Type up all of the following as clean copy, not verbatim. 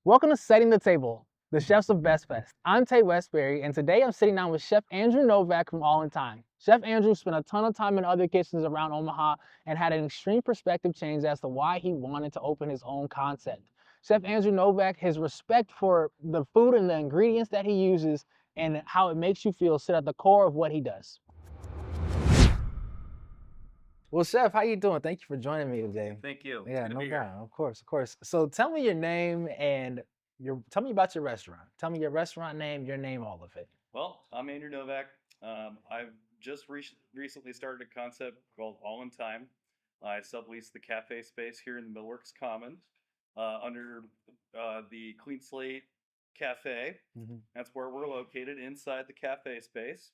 Welcome to Setting the Table, the Chefs of Best Fest. I'm Tay Westberry, and today I'm sitting down with Chef Andrew Novak from All in Thyme. Chef Andrew spent a ton of time in other kitchens around Omaha and had an extreme perspective change as to why he wanted to open his own concept. Chef Andrew Novak, his respect for the food and the ingredients that he uses and how it makes you feel sit at the core of what he does. Well, Chef, how you doing? Thank you for joining me today. Thank you. It's Yeah, good to no be here. doubt. Of course, of course. So tell me your name and tell me about your restaurant. Tell me your restaurant name, your name, all of it. Well, I'm Andrew Novak. I've just recently started a concept called All in Time. I sublease the cafe space here in the Millworks Commons under the Clean Slate Cafe. Mhm. That's where we're located inside the cafe space.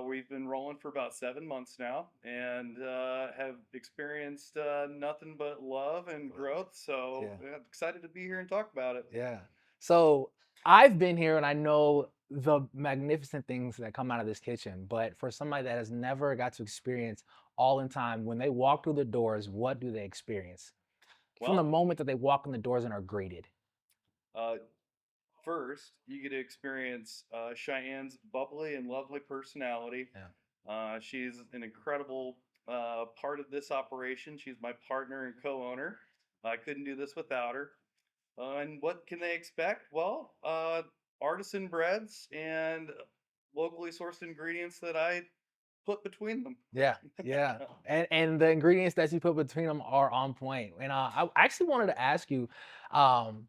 We've been rolling for about 7 months now and have experienced nothing but love and growth. So Yeah, excited to be here and talk about it. yeah. So I've been here and I know the magnificent things that come out of this kitchen, but for somebody that has never got to experience All in Time, when they walk through the doors, what do they experience? From the Well, moment that they walk in the doors and are greeted. uh, first, you get to experience Cheyenne's bubbly and lovely personality. Yeah. She's an incredible part of this operation. She's my partner and co-owner. I couldn't do this without her. And what can they expect? Well, artisan breads and locally sourced ingredients that I put between them. Yeah, yeah. And the ingredients that you put between them are on point. And I actually wanted to ask you, um,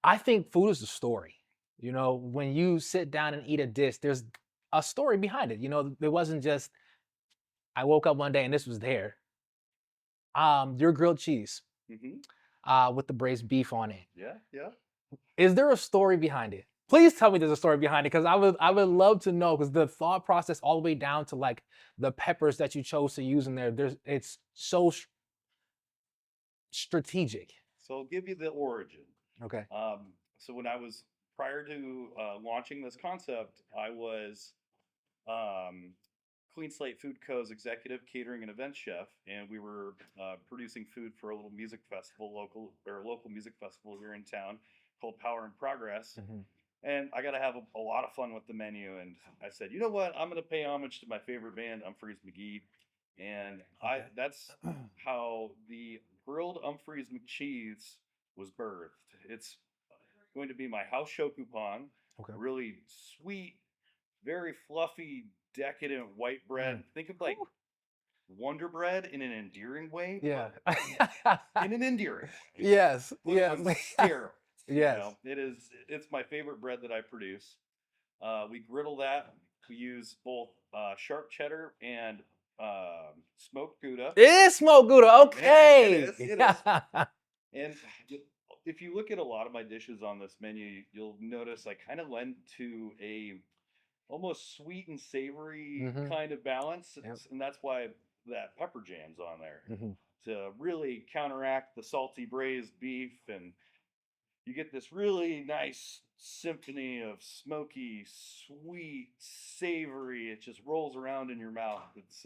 I think food is a story. You know, when you sit down and eat a dish, there's a story behind it. You know, it wasn't just I woke up one day and this was there. Your grilled cheese Hmm. with the braised beef on it. Yeah, yeah. Is there a story behind it? Please tell me there's a story behind it because I would love to know because the thought process all the way down to like the peppers that you chose to use in there. It's so strategic. So I'll give you the origin. Okay. So when I was prior to launching this concept, I was um, Clean Slate Food Co.'s executive catering and event chef, and we were producing food for a little music festival, local music festival here in town called Power and Progress. Hmm. And I got to have a lot of fun with the menu. And I said, you know what? I'm going to pay homage to my favorite band, Humphreys McGee. And Okay. that's how the grilled Humphreys McCheese was birthed. It's going to be my house show coupon, Okay. really sweet, very fluffy, decadent white bread. Mm. Think of like Wonder Bread in an endearing way, Yeah. but in an endearing way. Yes. Put Yes. on steroids. Yes. It's my favorite bread that I produce. We griddle that. We use both sharp cheddar and smoked Gouda. It is smoked Gouda. It Okay. is. It is. And if you look at a lot of my dishes on this menu, you'll notice I kind of lend to a almost sweet and savory Hmm. kind of balance, Yep. and that's why that pepper jam's on there Hmm. to really counteract the salty braised beef, and you get this really nice symphony of smoky, sweet, savory. It just rolls around in your mouth. It's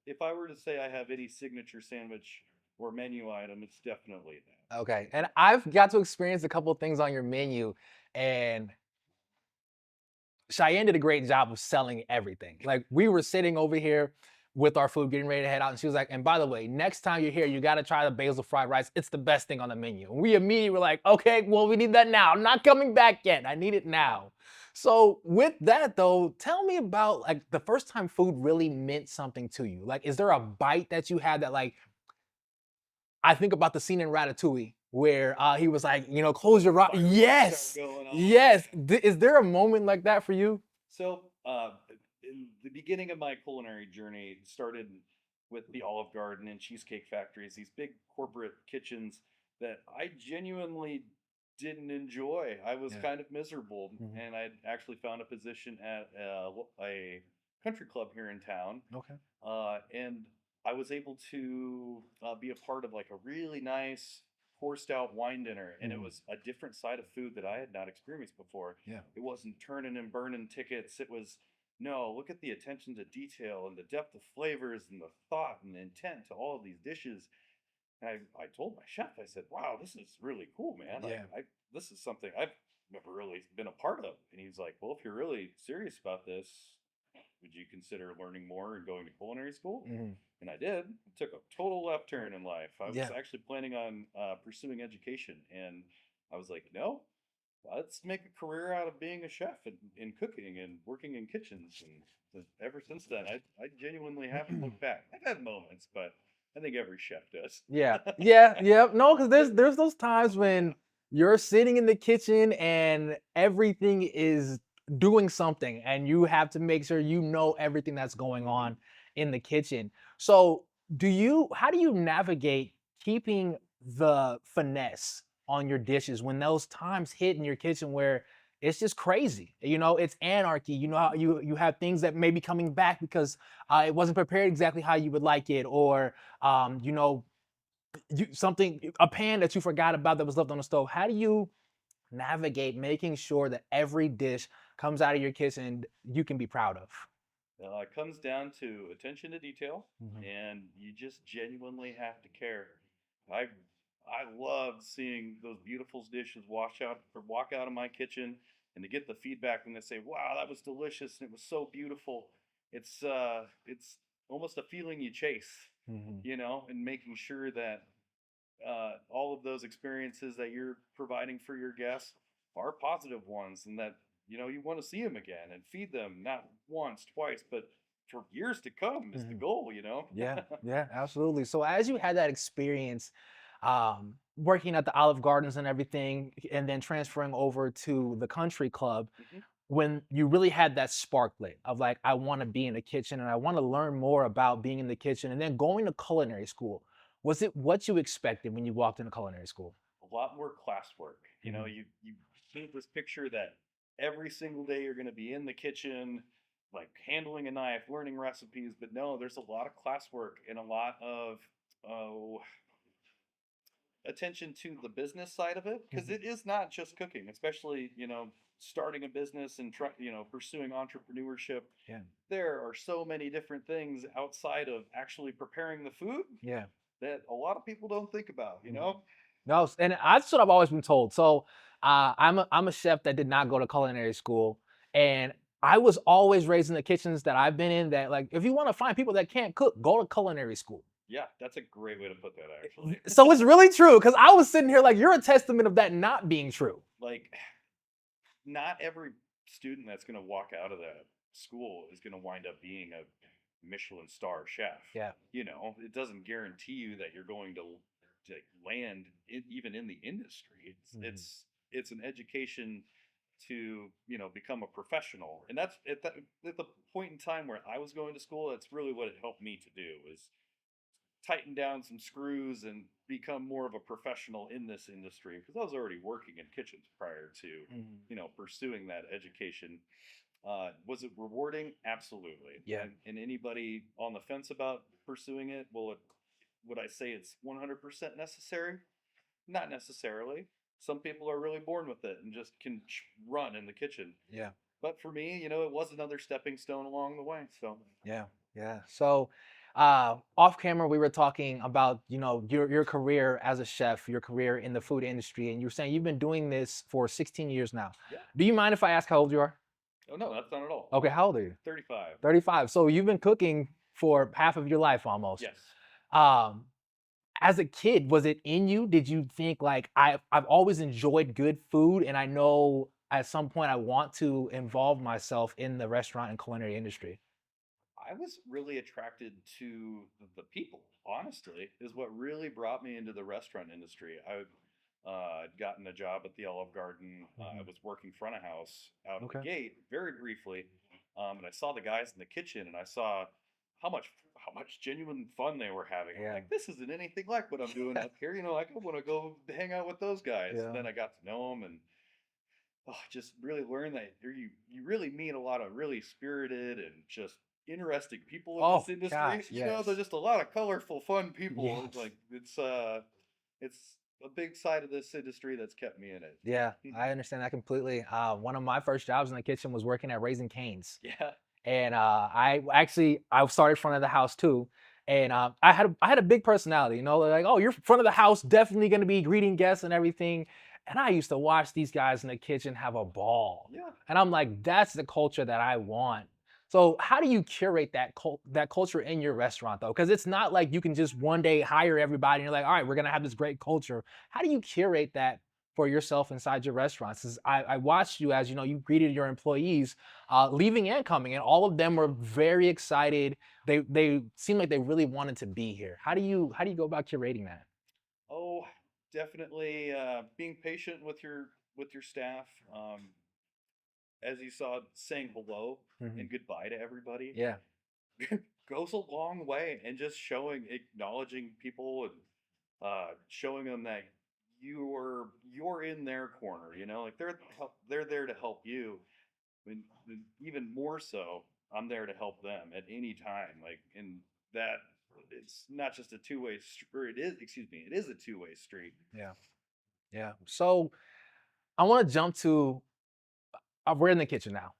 if I were to say I have any signature sandwich or menu item, it's definitely that. Okay. And I've got to experience a couple of things on your menu, and Cheyenne did a great job of selling everything. Like we were sitting over here with our food, getting ready to head out, and she was like, "And by the way, next time you're here, you got to try the basil fried rice. It's the best thing on the menu." And we immediately were like, "Okay, well, we need that now. I'm not coming back yet. I need it now." So with that though, tell me about like the first time food really meant something to you. Like, is there a bite that you had that like I think about the scene in Ratatouille where he was like, you know, close your eyes. Fireworks start Yes, going off. yes. Is there a moment like that for you? So, in the beginning of my culinary journey started with the Olive Garden and Cheesecake Factories, these big corporate kitchens that I genuinely didn't enjoy. I was Yeah. kind of miserable, Mhm. and I'd actually found a position at a country club here in town, Okay. and I was able to be a part of like a really nice coursed out wine dinner, and it Mhm. was a different side of food that I had not experienced before. Yeah. It wasn't turning and burning tickets. It was no, look at the attention to detail and the depth of flavors and the thought and intent to all of these dishes. And I told my chef, I said, "Wow, this is really cool, man. Yeah. This is something I've never really been a part of." And he's like, "Well, if you're really serious about this, would you consider learning more and going to culinary school?" Hmm. And I did. It took a total left turn in life. I was Yeah. actually planning on pursuing education, and I was like, "No, let's make a career out of being a chef and in cooking and working in kitchens." And ever since then, I genuinely haven't looked back. I've had moments, but I think every chef does. Yeah, yeah, yeah. No, because there's those times when you're sitting in the kitchen and everything is doing something, and you have to make sure you know everything that's going Mhm. on in the kitchen. So, how do you navigate keeping the finesse on your dishes when those times hit in your kitchen where it's just crazy? You know, it's anarchy. You know, how you have things that may be coming back because it wasn't prepared exactly how you would like it, or you know, a pan that you forgot about that was left on the stove. How do you navigate making sure that every dish comes out of your kitchen you can be proud of? It comes down to attention to detail, Mhm. and you just genuinely have to care. I I love seeing those beautiful dishes walk out of my kitchen, and to get the feedback when they say, "Wow, that was delicious and it was so beautiful." It's almost a feeling you chase, Mhm. and making sure that all of those experiences that you're providing for your guests are positive ones, and that you want to see them again and feed them not once, twice, but for years to come is the Mhm. goal. Yeah, yeah, absolutely. So as you had that experience, working at the Olive Gardens and everything, and then transferring over to the country club, Mhm. when you really had that spark lit of like, I want to be in the kitchen and I want to learn more about being in the kitchen, and then going to culinary school, was it what you expected when you walked into culinary school? A lot more classwork. Mhm. You paint this picture that every single day you're going to be in the kitchen, like handling a knife, learning recipes, but no, there's a lot of classwork and a lot of oh attention to the business side of it, because Mhm. it is not just cooking, especially starting a business and pursuing entrepreneurship. Yeah. There are so many different things outside of actually preparing the food Yeah. that a lot of people don't think about. Mhm. No, and that's what I've always been told. So, I'm a chef that did not go to culinary school, and I was always raised in the kitchens that I've been in. That, like, if you want to find people that can't cook, go to culinary school. Yeah, that's a great way to put that, actually. So it's really true, because I was sitting here like, you're a testament of that not being true. Like, not every student that's going to walk out of that school is going to wind up being a Michelin star chef. Yeah. It doesn't guarantee you that you're going to land even in the industry. Mhm. It's an education to become a professional, and that's at the point in time where I was going to school. That's really what it helped me to do, is tighten down some screws and become more of a professional in this industry, because I was already working in kitchens prior to Mhm. pursuing that education. Was it rewarding? Absolutely. Yeah. And anybody on the fence about pursuing it, would I say it's 100% necessary? Not necessarily. Some people are really born with it and just can run in the kitchen. Yeah. But for me, it was another stepping stone along the way. So, Yeah, yeah. So, off camera, we were talking about, your career as a chef, your career in the food industry, and you were saying you've been doing this for 16 years now. yeah. Do you mind if I ask how old you are? Oh, no, that's not at all. Okay, how old are you? 35. 35. So you've been cooking for half of your life almost. Yes. Um, as a kid, was it in you? Did you think like, I've always enjoyed good food, and I know at some point I want to involve myself in the restaurant and culinary industry? I was really attracted to the people, honestly, is what really brought me into the restaurant industry. I'd gotten a job at the Olive Garden. I Mhm. was working front of house out of the Okay. gate very briefly. And I saw the guys in the kitchen, and I saw how much genuine fun they were having. I'm Yeah. like, this isn't anything like what I'm doing up here. I want to go hang out with those guys. And Yeah. then I got to know them, and just really learn that you really meet a lot of really spirited and just interesting people in this Oh industry. gosh, There's yes. just a lot of colorful, fun people. Yes. Like it's a big side of this industry that's kept me in it. Yeah, I understand that completely. One of my first jobs in the kitchen was working at Raising Cane's. Yeah. And I started front of the house too. And I had a big personality, you know, like, oh, you're front of the house, definitely going to be greeting guests and everything. And I used to watch these guys in the kitchen have a ball. Yeah. And I'm like, that's the culture that I want. So how do you curate that culture in your restaurant though? Because it's not like you can just one day hire everybody and you're like, all right, we're gonna have this great culture. How do you curate that for yourself inside your restaurants? 'Cause I watched you as you know you greeted your employees leaving and coming, and all of them were very excited. They seemed like they really wanted to be here. How do you go about curating that? Oh, definitely being patient with your staff. As you saw, saying hello Mhm. and goodbye to everybody Yeah. goes a long way, and just acknowledging people, and showing them that you're in their corner. You know, like they're there to help you. And even more so, I'm there to help them at any time. Like, in that, it's not just a two-way street, or it is. Excuse me, it is a two-way street. Yeah. Yeah. So I want to jump to we're in the kitchen now.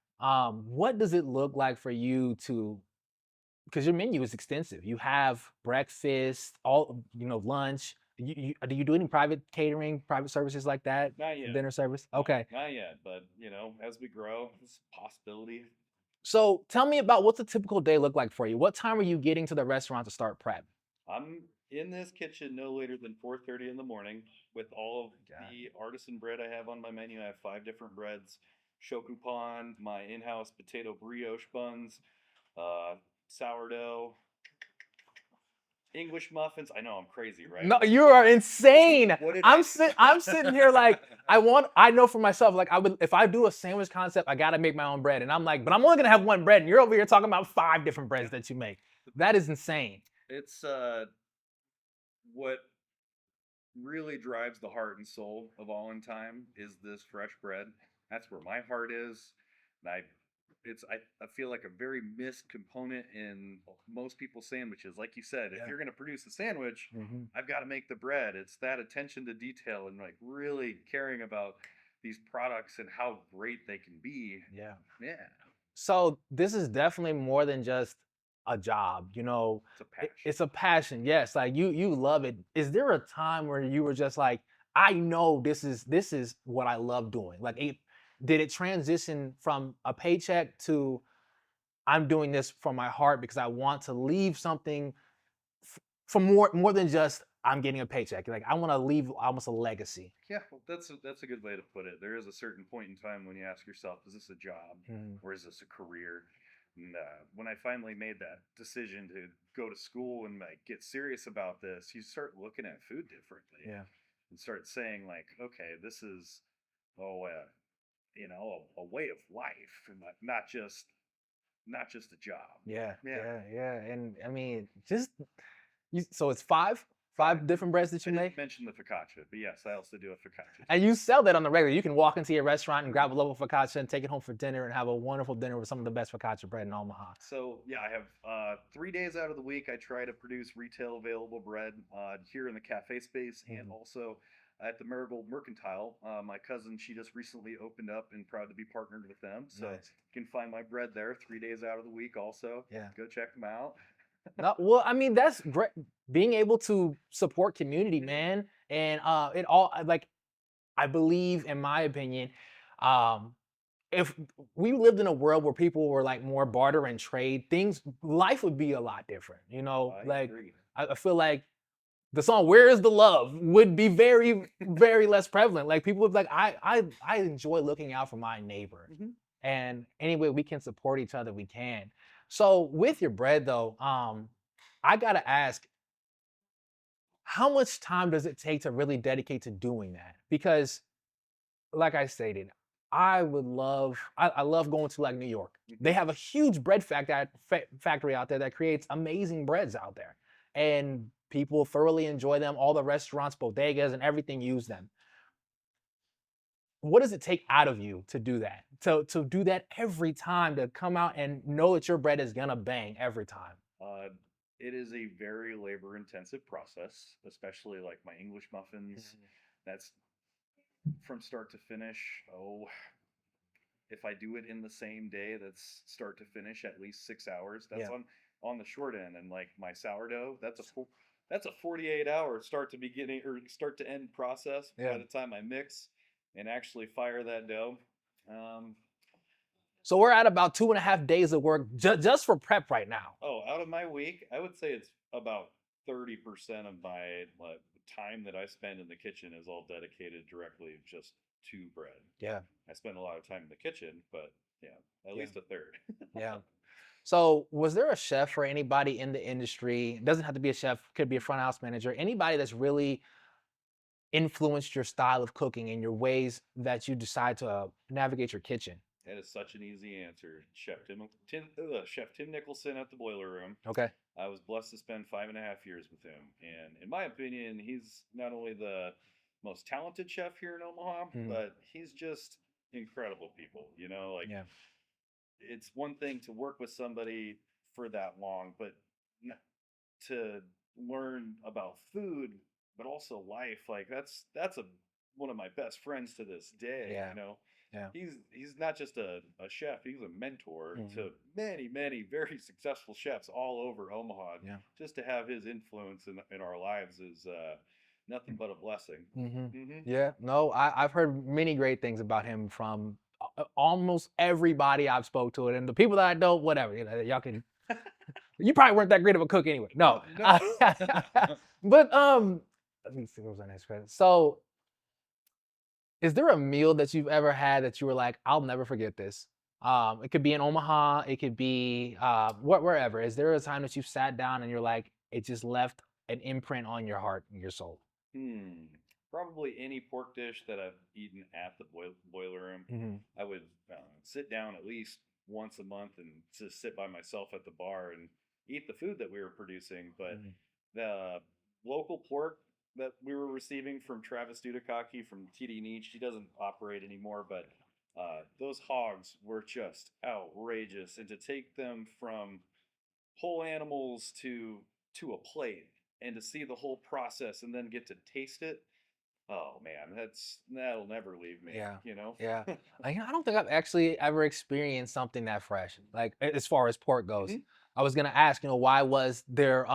What does it look like for you to because your menu is extensive. You have breakfast, all lunch. Do you do any private catering, private services like that? Not yet. Dinner service? No, Okay. not yet. But as we grow, it's a possibility. So tell me about what's a typical day look like for you. What time are you getting to the restaurant to start prep? I'm in this kitchen no later than 4:30 in the morning with all of God. the artisan bread I have on my menu. I have 5 different breads: shokupan, my in-house potato brioche buns, uh, sourdough, English muffins. I know I'm crazy, right? No, you are insane. What did I? I'm sitting here like I know for myself, like I would if I do a sandwich concept, I gotta make my own bread. And I'm like, but I'm only gonna have one bread, and you're over here talking about 5 different breads that you make. That is insane. It's what really drives the heart and soul of All in Time is this fresh bread. That's where my heart is. And I feel like a very missed component in most people's sandwiches. Like you said, if Yeah. you're gonna produce a sandwich, Mhm. I've got to make the bread. It's that attention to detail, and like really caring about these products and how great they can be. Yeah. Yeah, So this is definitely more than just a job, it's a passion. It's a passion. Yes, like you love it. Is there a time where you were just like, I know this is what I love doing? Like did it transition from a paycheck to I'm doing this from my heart because I want to leave something for more than just I'm getting a paycheck. Like I want to leave almost a legacy. Yeah, well, that's a good way to put it. There is a certain point in time when you ask yourself, is this a job Mhm. or is this a career? And when I finally made that decision to go to school and like get serious about this, you start looking at food differently Yeah. and start saying like, okay, this is oh, a way of life, and not just a job. Yeah, Yeah, yeah, yeah. And I mean, so it's five, five. five different breads that I you didn't make, mention the focaccia, but yes, I also do a focaccia too. and you sell that on the regular. You can walk into your restaurant and grab a local focaccia and take it home for dinner and have a wonderful dinner with some of the best focaccia bread in Omaha. So yeah, I have 3 days out of the week I try to produce retail available bread here in the cafe space, and Mhm. also at the Marigold Mercantile. My cousin, she just recently opened up, and proud to be partnered with them. So Nice. you can find my bread there 3 days out of the week. Also, Yeah. go check them out. No, well, I mean, that's great. Being able to support community, man, and it all like I believe, in my opinion, um, if we lived in a world where people were like more barter and trade, life would be a lot different. I Like agree. I feel like the song "Where Is the Love" would be very, very less prevalent. Like people would be like, I enjoy looking out for my neighbor, Hmm. and any way we can support each other, we can. So with your bread though, I gotta ask, how much time does it take to really dedicate to doing that? Because like I stated, I love going to like New York. Hmm. They have a huge bread factory out there that creates amazing breads out there. And people thoroughly enjoy them. All the restaurants, bodegas, and everything use them. What does it take out of you to do that? To do that every time, to come out and know that your bread is gonna bang every time. Uh, it is a very labor intensive process, especially like my English muffins. That's from start to finish. Oh, if I do it in the same day, that's start to finish at least 6 hours. That's Yeah. on on the short end, and like my sourdough, that's a 48-hour start to beginning or start to end process by Yeah. the time I mix and actually fire that dough. Um, So we're at about 2.5 days of work just for prep right now. oh, out of my week, I would say it's about 30% of my like, time that I spend in the kitchen is all dedicated directly just to bread. Yeah. I spend a lot of time in the kitchen, but yeah, at Yeah. least a third. Yeah. So was there a chef or anybody in the industry, it doesn't have to be a chef, could be a front house manager, anybody that's really influenced your style of cooking and your ways that you decide to navigate your kitchen? That is such an easy answer. Chef Tim Nicholson at the Boiler Room. Okay. I was blessed to spend 5.5 years with him. And in my opinion, he's not only the most talented chef here in Omaha, Mhm. but he's just incredible people. You know, like Yeah. it's one thing to work with somebody for that long, but to learn about food, but also life. Like that's a one of my best friends to this day. Yeah. You know, Yeah. he's not just a chef; he's a mentor Mhm. to many very successful chefs all over Omaha. Yeah. Just to have his influence in our lives is nothing but a blessing. Hmm. Hmm. Yeah, no, I've heard many great things about him from almost everybody I've spoke to, and the people that I don't, whatever, y'all can. You probably weren't that great of a cook anyway. No, Oh no. but let me see what was my next question. So, is there a meal that you've ever had that you were like, I'll never forget this? It could be in Omaha, it could be wherever. Is there a time that you've sat down and you're like, it just left an imprint on your heart and your soul? Probably any pork dish that I've eaten at the boiler room. Hmm. I would sit down at least once a month and just sit by myself at the bar and eat the food that we were producing. But Hmm. the local pork that we were receiving from Travis Dudakaki from TD Nietzsche, he doesn't operate anymore, but those hogs were just outrageous. And to take them from whole animals to a plate and to see the whole process and then get to taste it, oh man, that'll never leave me, Yeah, you know? yeah. I don't think I've actually ever experienced something that fresh, like as far as pork goes. Hmm. I was gonna ask, why was there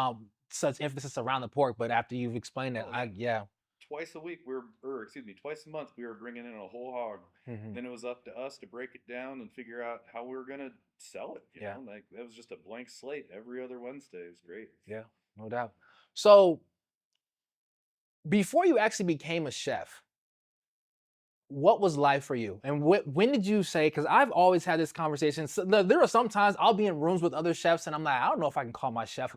such emphasis around the pork? But after you've explained it, Oh yeah. yeah. Twice a week or excuse me, twice a month we were bringing in a whole hog. Hmm. Then it was up to us to break it down and figure out how we were gonna sell it, Yeah, like that was just a blank slate every other Wednesday. It was great. yeah, no doubt. So before you actually became a chef, what was life for you? And when did you say? Because I've always had this conversation. So there are sometimes I'll be in rooms with other chefs, and I'm like, I don't know if I can call myself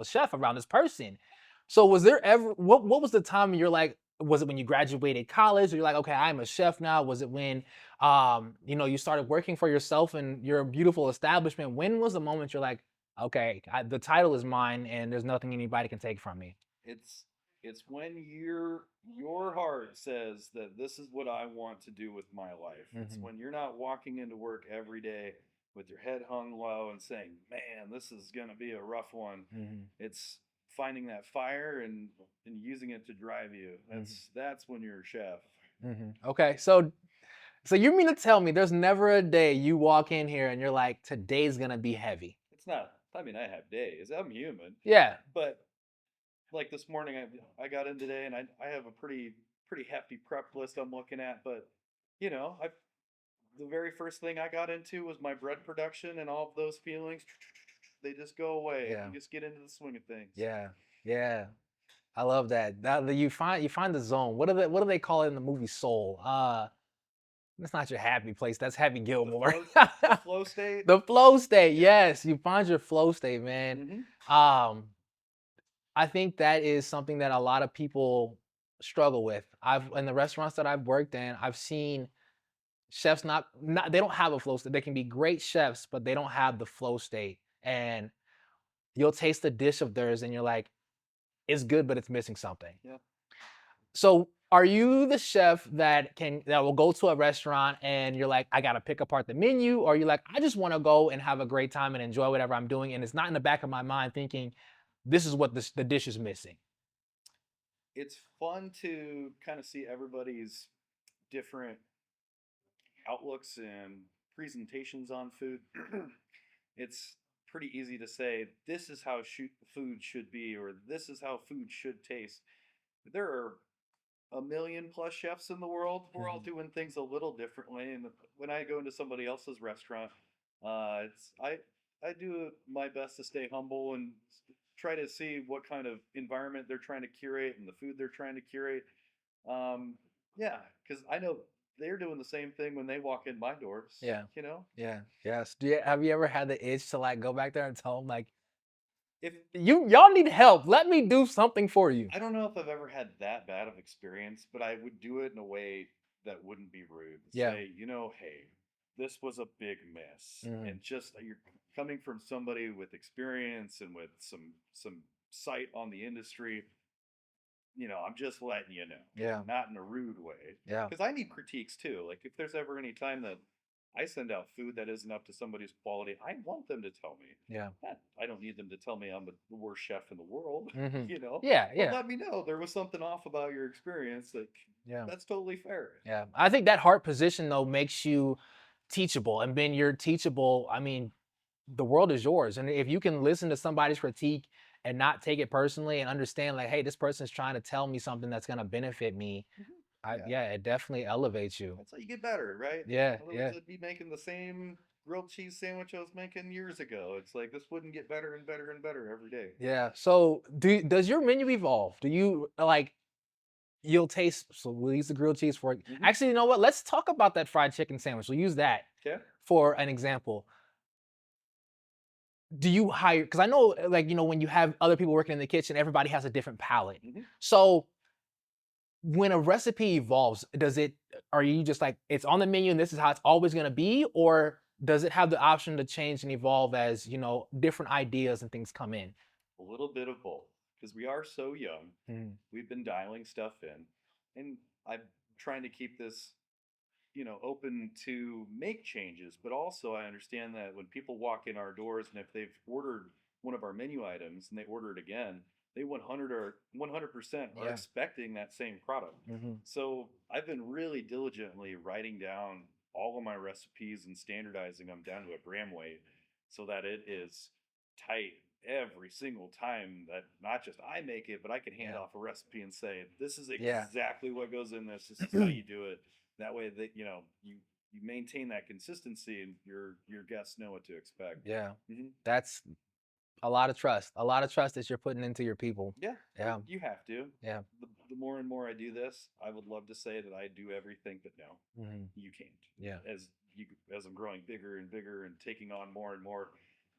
a chef around this person. So was there ever what was the time when you're like? Was it when you graduated college? Or you're like, okay, I'm a chef now. Was it when you started working for yourself and your beautiful establishment? When was the moment you're like, okay, the title is mine, and there's nothing anybody can take from me? It's it's when your heart says that this is what I want to do with my life. It's Hmm. when you're not walking into work every day with your head hung low and saying, "Man, this is going to be a rough one." Hmm. It's finding that fire and using it to drive you. Hmm. That's when you're a chef. Hmm. Okay, so you mean to tell me there's never a day you walk in here and you're like, today's gonna be heavy? It's not. I mean, I have days. I'm human, Yeah. but like this morning, I got in today and I have a pretty hefty prep list I'm looking at, but I the very first thing I got into was my bread production and all of those feelings. They just go away if Yeah. you just get into the swing of things. Yeah. Yeah. I love that. You find the zone. What do they call it in the movie Soul? That's not your happy place. That's Happy The Gilmore. flow, the flow state. The flow state. Yeah. Yes, you find your flow state, man. Hmm. Um, I think that is something that a lot of people struggle with. I've in the restaurants that I've worked in, I've seen chefs not they don't have a flow state. They can be great chefs, but they don't have the flow state. And you'll taste a dish of theirs and you're like, it's good, but it's missing something. Yeah. So are you the chef that will go to a restaurant and you're like, I gotta pick apart the menu, or you like, I just want to go and have a great time and enjoy whatever I'm doing, and it's not in the back of my mind thinking, this is what the dish is missing. It's fun to kind of see everybody's different outlooks and presentations on food. it's pretty easy to say this is how food should be, or this is how food should taste. There are a million plus chefs in the world. We're all Mhm. doing things a little differently. And when I go into somebody else's restaurant, it's I do my best to stay humble and try to see what kind of environment they're trying to curate and the food they're trying to curate. Um, yeah, because I know they're doing the same thing when they walk in my doors. Yeah. You know, Yeah. Yes. Have you ever had the itch to like go back there and tell them like, if y'all need help. Let me do something for you. I don't know if I've ever had that bad of experience, but I would do it in a way that wouldn't be rude. Yeah. Say, hey, this was a big miss, Mhm. and just you're coming from somebody with experience and with some sight on the industry. I'm just letting you know, Yeah. not in a rude way, Yeah. because I need critiques too. Like if there's ever any time that I send out food that isn't up to somebody's quality, I want them to tell me. Yeah. I don't need them to tell me I'm the worst chef in the world, Mhm. you know. Yeah. But Yeah. let me know there was something off about your experience. Like Yeah. that's totally fair. Yeah. I think that heart position though makes you teachable. And when you're teachable, I mean, the world is yours. And if you can listen to somebody's critique and not take it personally and understand, like, hey, this person's trying to tell me something that's gonna benefit me, Yeah, yeah, it definitely elevates you. that's how you get better, right? Yeah, Otherwise, yeah, I'd be making the same grilled cheese sandwich I was making years ago. It's like this wouldn't get better and better and better every day. yeah. So does your menu evolve? Do you like you'll taste so we'll use the grilled cheese for it. Mm-hmm. Actually, you know what? Let's talk about that fried chicken sandwich. We'll use that Okay. for an example. Do you hire because I know like when you have other people working in the kitchen, everybody has a different palate. Mm-hmm. So when a recipe evolves, are you just like it's on the menu and this is how it's always going to be, or does it have the option to change and evolve as different ideas and things come in? A little bit of both, because we are so young. Mm, We've been dialing stuff in, and I'm trying to keep this open to make changes, but also I understand that when people walk in our doors and if they've ordered one of our menu items and they order it again, they 100% are yeah. expecting that same product. Hmm. So I've been really diligently writing down all of my recipes and standardizing them down to a gram weight so that it is tight every single time, that not just I make it, but I can hand Yeah. off a recipe and say, this is Yeah. exactly what goes in this. This is how you do it. That way that you maintain that consistency and your guests know what to expect. Yeah. Hmm. That's a lot of trust. A lot of trust that you're putting into your people. Yeah, Yeah. you have to. Yeah. The more and more I do this, I would love to say that I do everything, but no, Hmm. you can't. Yeah. As I'm growing bigger and bigger and taking on more and more,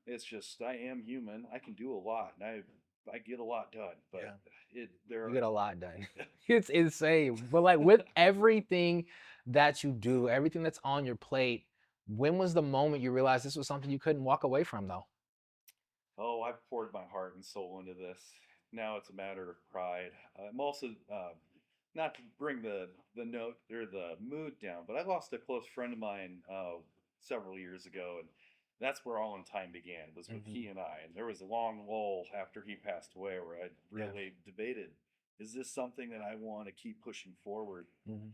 it's just I am human. I can do a lot, and I get a lot done, but Yeah. there You are get a lot done. It's insane. But like with everything that you do, everything that's on your plate, when was the moment you realized this was something you couldn't walk away from though? Oh, I've poured my heart and soul into this. Now it's a matter of pride. I'm also not to bring the note or the mood down, but I lost a close friend of mine several years ago, and that's where all in time began. Was with Hmm. he and I, and there was a long lull after he passed away where I Yeah. really debated: is this something that I want to keep pushing forward? Hmm.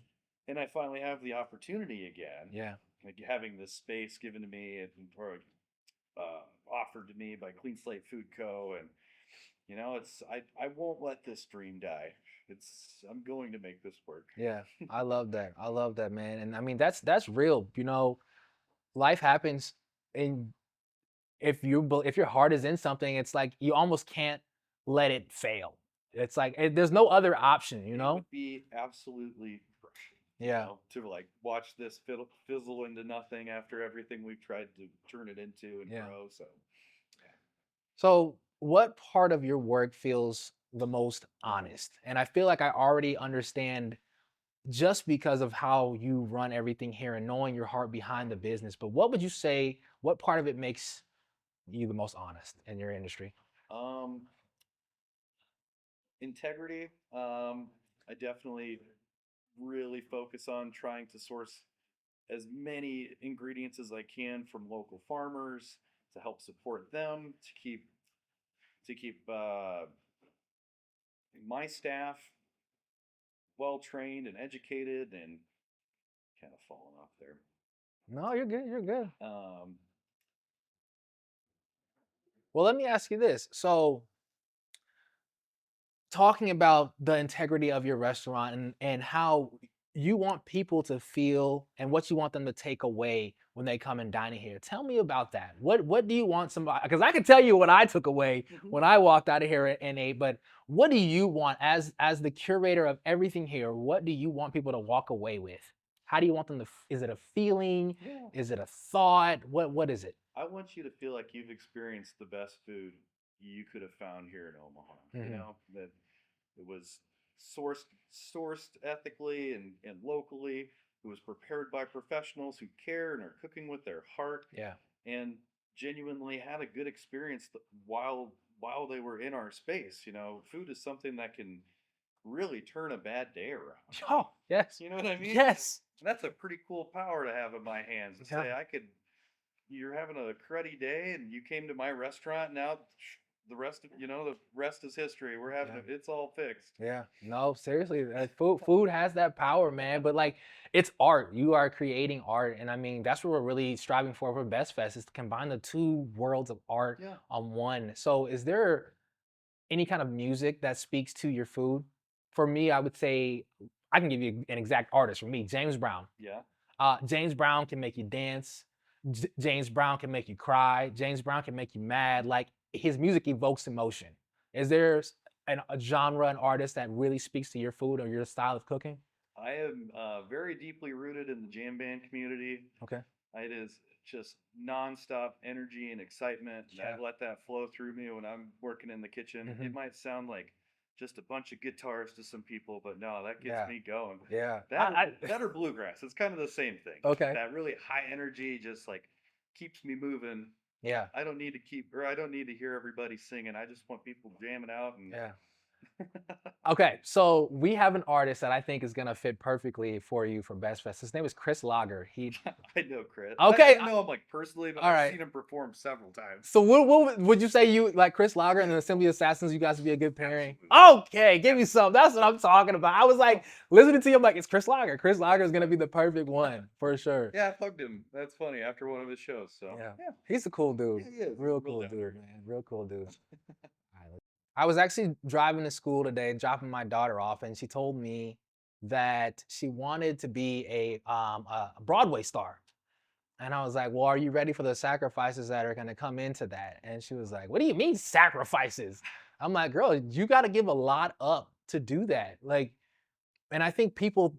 And I finally have the opportunity again, Yeah. like having this space given to me or offered to me by Clean Slate Food Co. And it's I won't let this dream die. I'm going to make this work. Yeah. I love that. I love that, man. And I mean that's real. Life happens and if your heart is in something, it's like you almost can't let it fail. It's like there's no other option, you It know? would be absolutely crushing, Yeah. to like watch this fizzle into nothing after everything we've tried to turn it into and Yeah. grow. So So, what part of your work feels the most honest? And I feel like I already understand just because of how you run everything here and knowing your heart behind the business. But what would you say, what part of it makes you the most honest in your industry? um, integrity. I definitely really focus on trying to source as many ingredients as I can from local farmers to help support them, to keep my staff well trained and educated and kind of falling off there. No, you're good. You're good. Um, Well, let me ask you this. So, talking about the integrity of your restaurant and how you want people to feel and what you want them to take away when they come and dine in here. Tell me about that. What do you want somebody, because I can tell you what I took away Mhm. when I walked out of here and ate, but what do you want as the curator of everything here? What do you want people to walk away with? How do you want them to is it a feeling? Yeah. Is it a thought? What is it? I want you to feel like you've experienced the best food you could have found here in Omaha. You Hmm. know, that it was sourced ethically and locally. It was prepared by professionals who care and are cooking with their heart Yeah. and genuinely had a good experience while they were in our space. You know, food is something that can really turn a bad day around. Oh, yes. You know what I mean? Yes. That's a pretty cool power to have in my hands to Yeah. say I could you're having a cruddy day and you came to my restaurant. Now the rest is history. We're having Yeah. it's all fixed. Yeah, no, seriously, food has that power, man. But like, it's art. You are creating art, and I mean, that's what we're really striving for Best Fest is to combine the two worlds of art Yeah. on one. So, is there any kind of music that speaks to your food? For me, I would say I can give you an exact artist. For me, James Brown. Yeah. James Brown can make you dance. James Brown can make you cry. James Brown can make you mad. Like his music evokes emotion. Is there a genre, an artist that really speaks to your food or your style of cooking? I am very deeply rooted in the jam band community. Okay. It is just nonstop energy and excitement, and I Yeah. let that flow through me when I'm working in the kitchen. It Hmm. might sound like just a bunch of guitars to some people, but no, that gets Yeah. me going. Yeah. That or bluegrass. It's kind of the same thing. Okay. That really high energy just like keeps me moving. Yeah. I don't need to hear everybody singing. I just want people jamming out and Yeah. Okay, so we have an artist that I think is gonna fit perfectly for you for Best Fest. His name is Chris Lager. He I know Chris. I okay. don't know him like personally, but All I've right. seen him perform several times. So what would you say you like Chris Lager and the Assembly Assassins? You guys would be a good pairing. Absolutely. Okay, give me some. That's what I'm talking about. I was like listening to you. I'm like, it's Chris Lager. Chris Lager is gonna be the perfect one for sure. Yeah, I plugged him. That's funny after one of his shows. So Yeah, yeah, he's a cool dude. yeah, he is. He's Real real cool down to dude, earth. man. Real cool dude. Alright, I was actually driving to school today, dropping my daughter off, and she told me that she wanted to be a Broadway star. And I was like, well, are you ready for the sacrifices that are going to come into that? And she was like, what do you mean sacrifices? I'm like, girl, you got to give a lot up to do that. Like, and I think people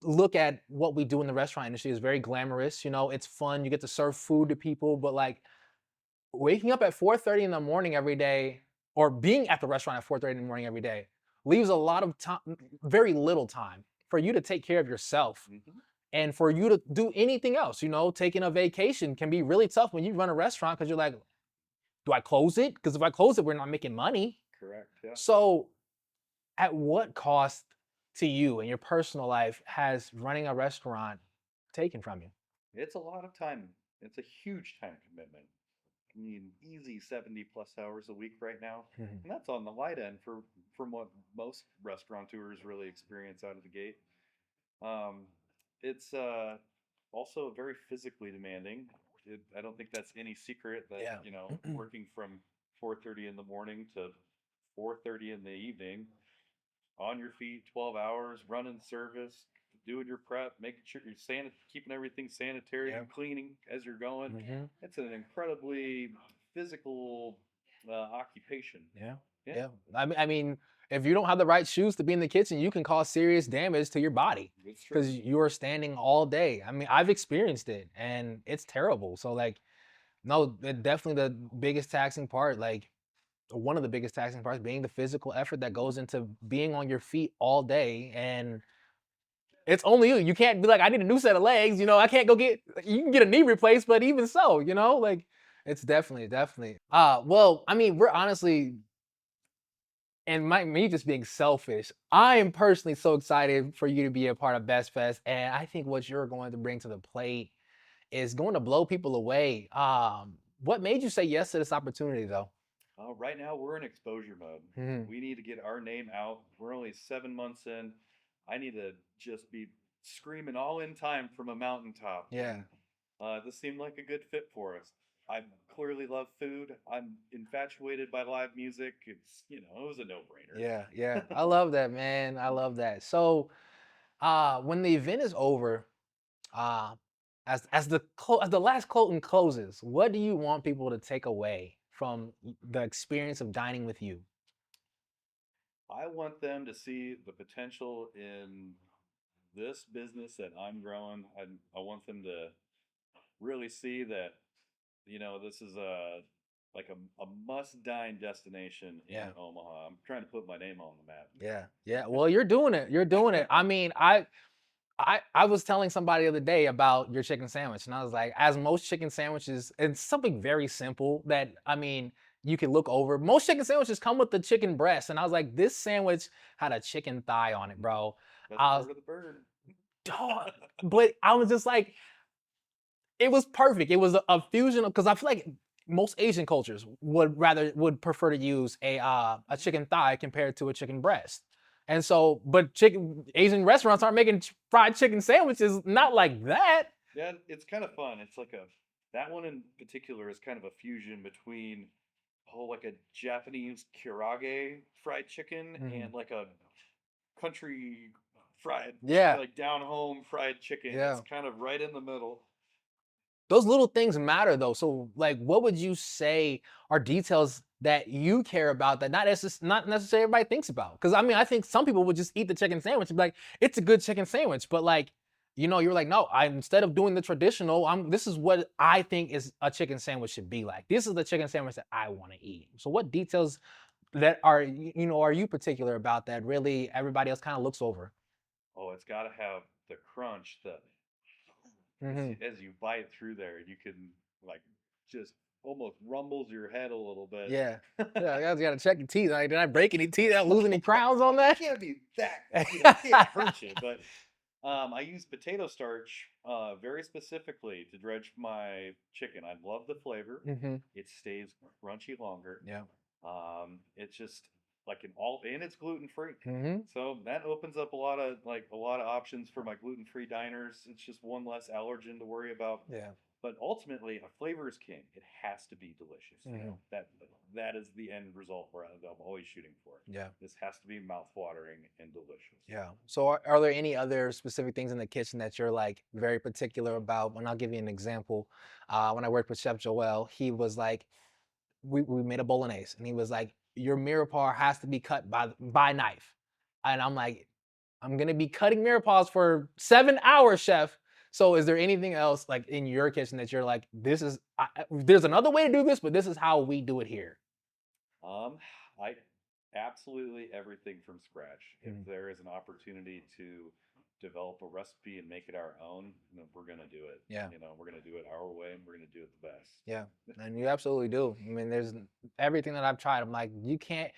look at what we do in the restaurant industry as very glamorous. You know, it's fun. You get to serve food to people, but like waking up at 4:30 in the morning every day or being at the restaurant at 4:30 in the morning every day leaves a lot of time, very little time for you to take care of yourself Hmm. and for you to do anything else. You know, taking a vacation can be really tough when you run a restaurant because you're like, do I close it? Because if I close it, we're not making money. Correct. Yeah. So, at what cost to you in your personal life has running a restaurant taken from you? It's a lot of time. It's a huge time commitment. I mean, easy 70 plus hours a week right now. Mhm. And that's on the light end from what most restaurateurs really experience out of the gate. Um, it's also very physically demanding. I don't think that's any secret that, Yeah. working from 4:30 in the morning to 4:30 in the evening, on your feet 12 hours, running service, doing your prep, making sure you're keeping everything sanitary Yeah. and cleaning as you're going. Hmm. It's an incredibly physical occupation. Yeah. Yeah, Yeah. I mean, if you don't have the right shoes to be in the kitchen, you can cause serious damage to your body it's true. because you are standing all day. I mean, I've experienced it and it's terrible. So, like, no, definitely the biggest taxing part, like, one of the biggest taxing parts being the physical effort that goes into being on your feet all day. And it's only you. You can't be like, I need a new set of legs. You know, I can't go get, you can get a knee replaced, but even so, like, it's definitely. Well, I mean, we're honestly and me just being selfish, I am personally so excited for you to be a part of Best Fest, and I think what you're going to bring to the plate is going to blow people away. What made you say yes to this opportunity, though? Right now, we're in exposure mode. Mhm. We need to get our name out. We're only 7 months in. I need to just be screaming all in time from a mountaintop. Yeah. And this seemed like a good fit for us. I clearly love food. I'm infatuated by live music. It's, it was a no-brainer. Yeah, yeah. I love that, man. I love that. So, when the event is over, uh, as the last curtain closes, what do you want people to take away from the experience of dining with you? I want them to see the potential in this business that I'm growing. I want them to really see that, this is a must dine destination in Yeah. Omaha. I'm trying to put my name on the Yeah, yeah. Well, you're doing it. You're doing it. I mean, I was telling somebody the other day about your chicken sandwich, and I was like, as most chicken sandwiches, it's something very simple that I mean you can look over. Most chicken sandwiches come with the chicken breast, and I was like, this sandwich had a chicken thigh on it, bro. Best I was, part of the bird. dog, but I was just like, it was perfect. It was a fusion because I feel like most Asian cultures would prefer to use a chicken thigh compared to a chicken breast. And so, but chicken Asian restaurants aren't making fried chicken sandwiches not like that. Yeah, it's kind of fun. It's like that one in particular is kind of a fusion between like a Japanese kurage fried chicken Mhm. and like a country fried, Yeah, like down home fried chicken. It's yeah. kind of right in the middle. Those little things matter though. So, like, what would you say are details that you care about that not necessarily everybody thinks about? Because I mean, I think some people would just eat the chicken sandwich and be like, "It's a good chicken sandwich," but like, you're like, "No, I instead of doing the traditional, this is what I think is a chicken sandwich should be like. This is the chicken sandwich that I want to eat." So, what details that are you particular about that really everybody else kind of looks over? Oh, it's got to have the crunch. The Hmm. as you bite through there, you can like just almost rumbles your head a little bit. Yeah. Yeah, I gotta check your teeth. Like, did I break any teeth? Did I lose any crowns on that? Can't be that, can't hurt you. But I use potato starch very specifically to dredge my chicken. I love the flavor. Hmm. It stays crunchy longer. Yeah. It's just like and it's gluten free. Hmm. So that opens up a lot of options for my gluten free diners. It's just one less allergen to worry about. Yeah. But ultimately, a flavor is king. It has to be delicious. Hmm. That is the end result where I'm always shooting for. Yeah. This has to be mouth-watering and delicious. Yeah. So are there any other specific things in the kitchen that you're like very particular about? And I'll give you an example. When I worked with Chef Joel, he was like, we made a bolognese, and he was like, your mirepoix has to be cut by knife, and I'm like, I'm gonna be cutting mirepoix for 7 hours, chef. So is there anything else like in your kitchen that you're like, there's another way to do this, but this is how we do it here? Um, I absolutely everything from scratch. If Mm. there is an opportunity to develop a recipe and make it our own, we're gonna do it. Yeah. We're gonna do it our way, and we're gonna do it the best. Yeah, and you absolutely do. I mean, there's everything that I've tried. I'm like, you can't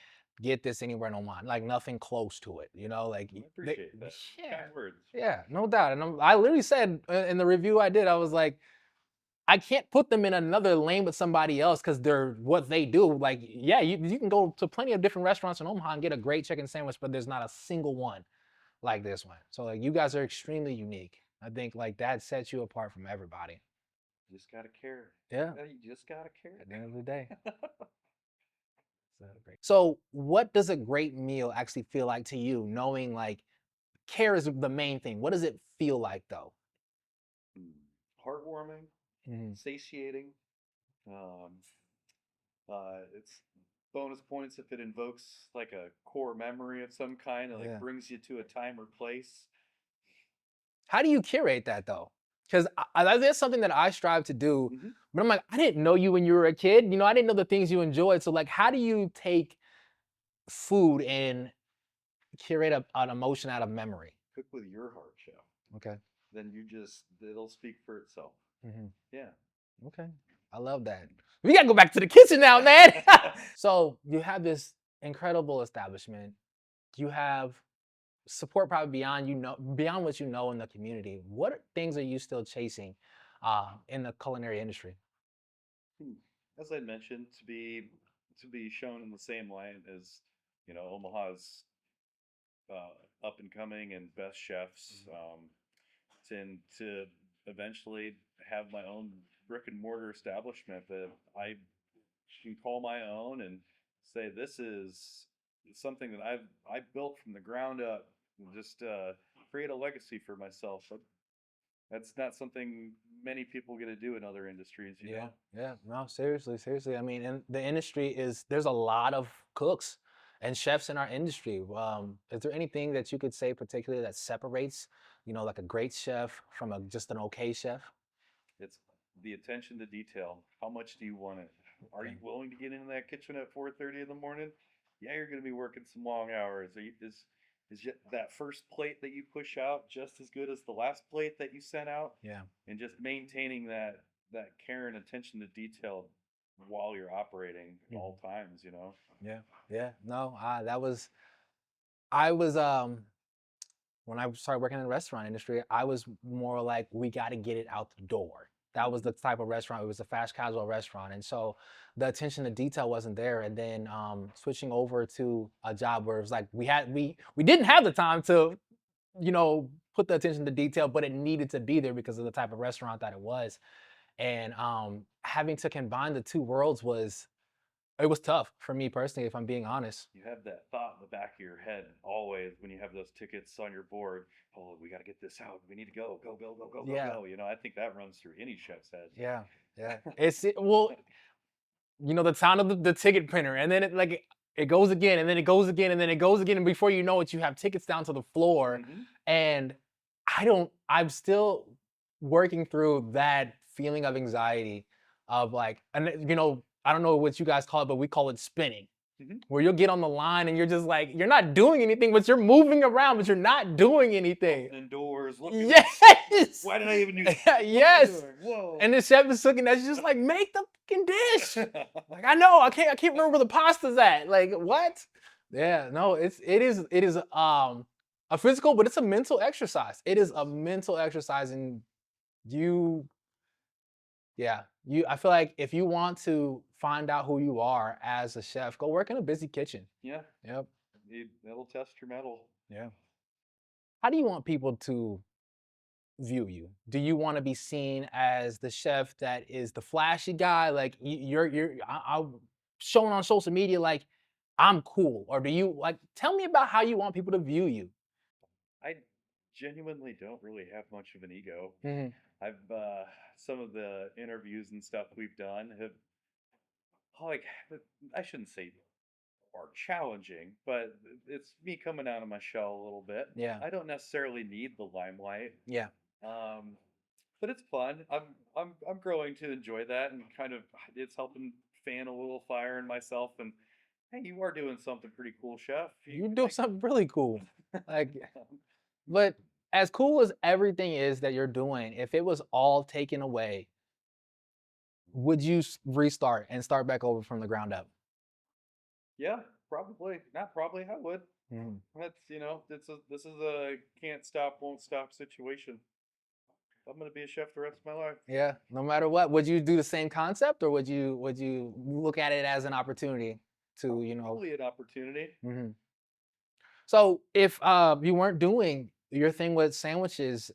get this anywhere in Oman. Like nothing close to it. Like, I appreciate that. yeah, Kind words. yeah, no doubt. And I literally said in the review I did, I was like, I can't put them in another lane with somebody else because they're what they do. Like, yeah, you can go to plenty of different restaurants in Omaha and get a great chicken sandwich, but there's not a single one like this one. So like, you guys are extremely unique. I think like that sets you apart from everybody. You just gotta care. Yeah, Yeah, you just gotta care. at the end of the day. So, what does a great meal actually feel like to you, knowing like care is the main thing? What does it feel like though? Heartwarming, Mhm. satiating. Um, it's bonus points if it invokes like a core memory of some kind, and like Yeah. brings you to a time or place. How do you curate that though? Because that's something that I strive to do. Hmm. But I'm like, I didn't know you when you were a kid. I didn't know the things you enjoyed. So like, how do you take food and curate an emotion out of memory? Cook with your heart, chef. Okay. Then it'll speak for itself. Hmm. Yeah. Okay. I love that. We gotta go back to the kitchen now, man. So you have this incredible establishment. You have support probably beyond what you know in the community. What things are you still chasing in the culinary industry? Hmm. As I mentioned, to be shown in the same light as Omaha's up and coming and best chefs, to eventually have my own brick and mortar establishment that I can call my own and say this is something that I built from the ground up and just create a legacy for myself. But that's not something many people get to do in other industries, you know? Yeah. No, seriously. I mean, and the industry there's a lot of cooks and chefs in our industry. Is there anything that you could say particularly that separates, like a great chef from just an okay chef? It's the attention to detail. How much do you want it? Are Okay. you willing to get into that kitchen at 4:30 in the morning? Yeah, you're going to be working some long hours. That first plate that you push out just as good as the last plate that you sent out? Yeah. And just maintaining that care and attention to detail while you're operating at Mhm. all times, you know? Yeah. No, I was when I started working in the restaurant industry, I was more like, we got to get it out the door. That was Mhm. the type of restaurant. It was a fast casual restaurant, and so the attention to detail wasn't there. And then switching over to a job where it was like we didn't have the time to put the attention to detail, but it needed to be there because of the type of restaurant that it was. And having to combine the two worlds was tough for me personally, if I'm being honest. You have that thought in the back of your head always when you have those tickets on your board. Oh, we got to get this out. We need to Yeah, go. You know, I think that runs through any chef's head. yeah. Well, the sound of the ticket printer, and then it goes again, and then it goes again, and then it goes again, and before you know it, you have tickets down to the floor. Hmm. And I'm still working through that feeling of anxiety of like, and I don't know what you guys call it, but we call it spinning, Hmm. where you'll get on the line and you're just like, you're not doing anything, but you're moving around, but you're not doing anything. Opening doors, looking. Yes. Why did I even do? Yes. Whoa. And the chef is looking at you just like, make the fucking dish. Like, I know, I can't remember where the pasta's at. Like, what? Yeah, no, it is a physical, but it's a mental exercise. It is a mental exercise, and you yeah, I feel like if you want to find out who you are as a chef, go work in a busy kitchen. Yeah, Yep. that'll test your metal. Yeah. How do you want people to view you? Do you want to be seen as the chef that is the flashy guy, like I'm showing on social media, like I'm cool, or do you like tell me about how you want people to view you? I genuinely don't really have much of an ego. Mhm. I've some of the interviews and stuff we've done have like I shouldn't say are challenging, but it's me coming out of my shell a little bit. Yeah, I don't necessarily need the limelight, yeah, um, but it's fun. I'm growing to enjoy that, and kind of it's helping fan a little fire in myself. And hey, you are doing something pretty cool, chef. you're doing something really cool. Like, but as cool as everything is that you're doing, if it was all taken away, would you restart and start back over from the ground up? Yeah, probably. Not probably. I would. Mhm. That's this is a can't stop, won't stop situation. I'm gonna be a chef the rest of my life. Yeah, no matter what, would you do the same concept, or would you look at it as an opportunity to, Probably an opportunity. Mhm. So if you weren't doing your thing with sandwiches,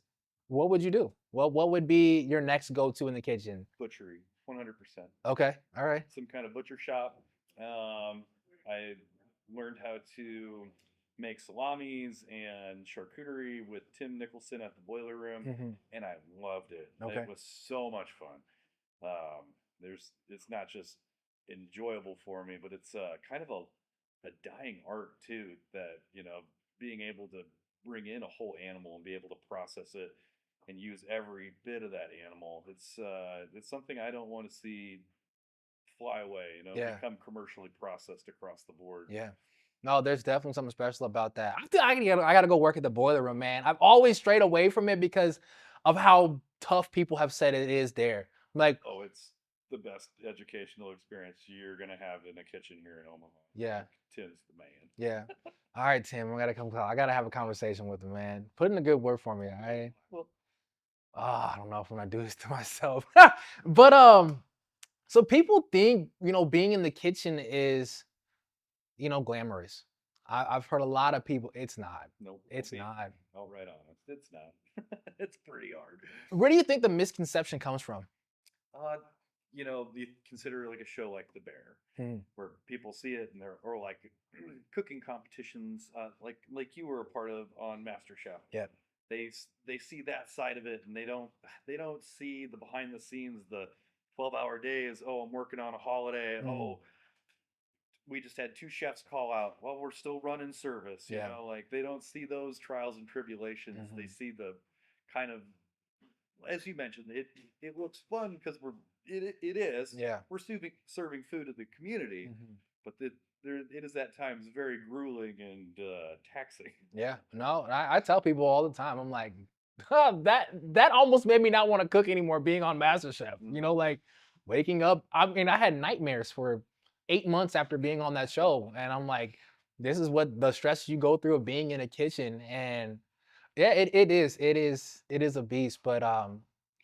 what would you do? What would be your next go-to in the kitchen? Butchery, 100%. Okay, all right. Some kind of butcher shop. I learned how to make salamis and charcuterie with Tim Nicholson at the Boiler Room, Mhm. and I loved it. Okay. It was so much fun. It's not just enjoyable for me, but it's kind of a dying art too. That being able to bring in a whole animal and be able to process it and use every bit of that animal. It's something I don't want to see fly away. Yeah, Become commercially processed across the board. yeah. No, there's definitely something special about that. I gotta go work at the Boiler Room, man. I've always strayed away from it because of how tough people have said it is there. Like, Oh, it's the best educational experience you're gonna have in a kitchen here in Omaha. yeah, Tim's the man. yeah. All right, Tim, I gotta have a conversation with him, man. Put in a good word for me, all right? Well, I don't know if I'm gonna do this to myself. But so people think, being in the kitchen is, glamorous. I've heard a lot of people, it's not. nope. I'll It's be not. outright honest. It's not. It's pretty hard. Where do you think the misconception comes from? you know, you consider like a show like The Bear, where people see it and they're, or like cooking competitions, like you were a part of on MasterChef. Yeah. They see that side of it, and they don't see the behind the scenes, the 12-hour days. Oh, I'm working on a holiday. Oh, we just had 2 chefs call out. Well, we're still running service. You Yeah. know, like they don't see those trials and tribulations. They see the kind of, as you mentioned, it looks fun because it is. Yeah. We're serving food to the community, but it is at times very grueling and taxing. Yeah, no, I tell people all the time. I'm like, huh, that almost made me not want to cook anymore. Being on MasterChef, you know, like waking up. I mean, I had nightmares for 8 months after being on that show, and I'm like, this is what the stress you go through of being in a kitchen. And yeah, it is a beast. But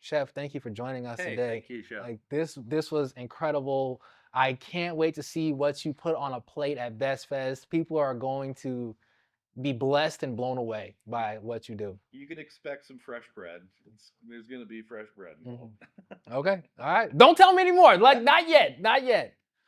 Chef, thank you for joining us Hey, today. thank you, Chef. Like this was incredible. I can't wait to see what you put on a plate at Best Fest. People are going to be blessed and blown away by what you do. You can expect some fresh bread. There's going to be fresh bread involved. Okay. All right. Don't tell me anymore. Like, not yet. Not yet.